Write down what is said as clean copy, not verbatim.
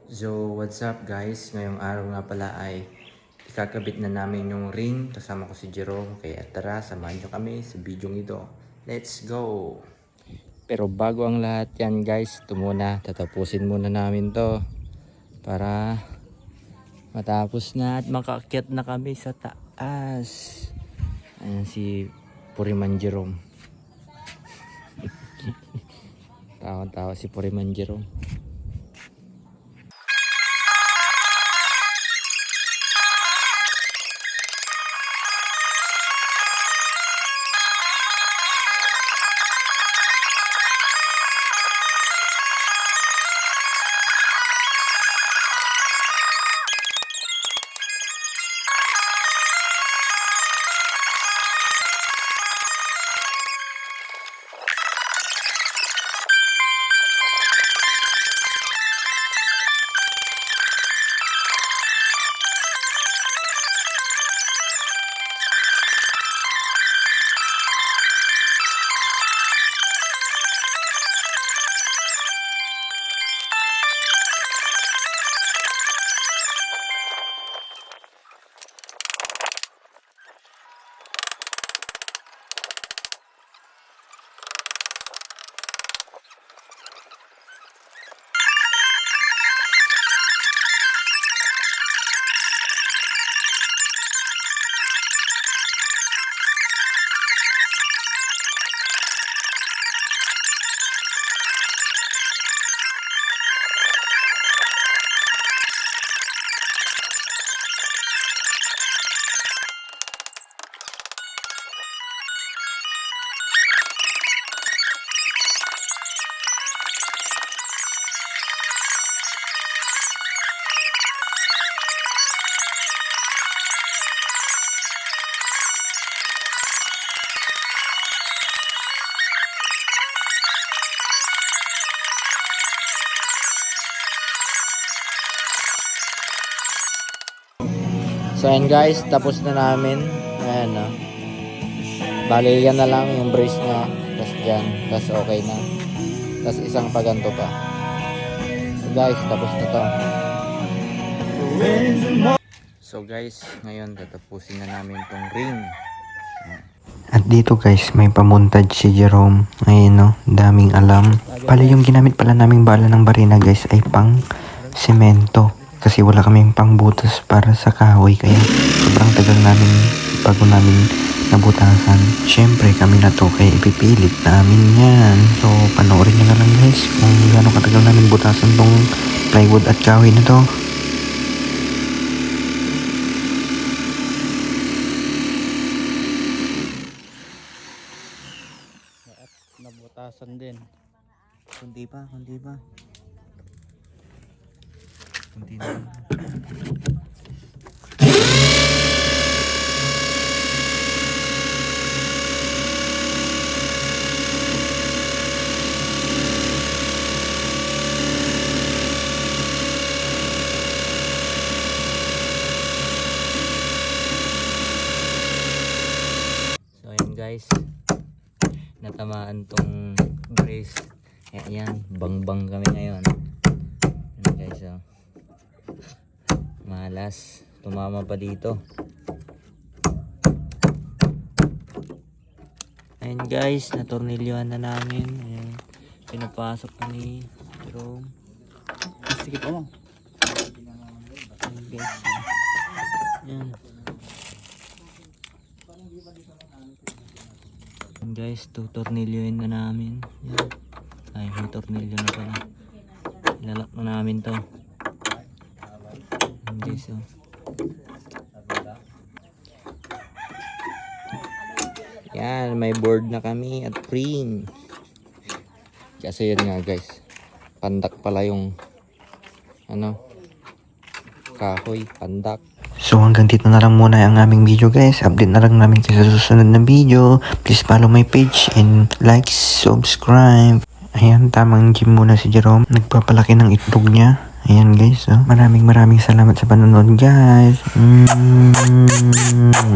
So, what's up guys? Ngayong araw nga pala ay ikakabit na namin yung ring. Kasama ko si Jerome. Kaya tara, samahan nyo kami sa video ito. Let's go! Pero bago ang lahat yan guys, ito muna. Tatapusin muna namin to. Para matapos na at makaakyat na kami sa taas. Ayan si Puriman Jerome. Tawa-tawa si Puriman Jerome. So ayan guys, tapos na namin. Ayan o. Bali yan na lang yung brace niya. Tapos dyan. Tapos okay na. Tapos isang paganto pa. So guys, tapos na to. So guys, ngayon tatapusin na namin tong ring. At dito guys, may pamuntad si Jerome. Ayun no, daming alam. Pala yung ginamit pala naming bala ng barina guys ay pang semento. Kasi wala kaming pangbutas para sa kahoy. Kaya sobrang tagal namin bago namin nabutasan. Syempre kami na to kaya ipipilit namin yan. So panoorin nyo na lang guys kung gaano katagal namin butasan tong plywood at kahoy na to. Nabutasan din. Kundi pa. Kunti na. So ayan guys, natamaan tong brace. Ayan, bang-bang kami ngayon. Ayan guys, oh. Malas, tumama pa dito. Ayan guys, natornilyohan na namin. Ayan, pinapasok na ni Jerome. Sige pa mo. Ayan guys, ayan. Ayan guys, tutornilyohin na namin. Ayan. Ay, may tornilyo na pala. Ilalak na namin to. Ayan guys, oh. Yan, may board na kami at frame. Kasi yun nga guys, pandak pala yung kahoy, pandak. So hanggang dito na lang muna ang aming video guys. Update na lang namin kayo sa susunod na video. Please follow my page and like, subscribe. Ayan, tamang gym muna si Jerome. Nagpapalaki ng itlog niya. Ayan guys, oh. Maraming salamat sa panonood guys.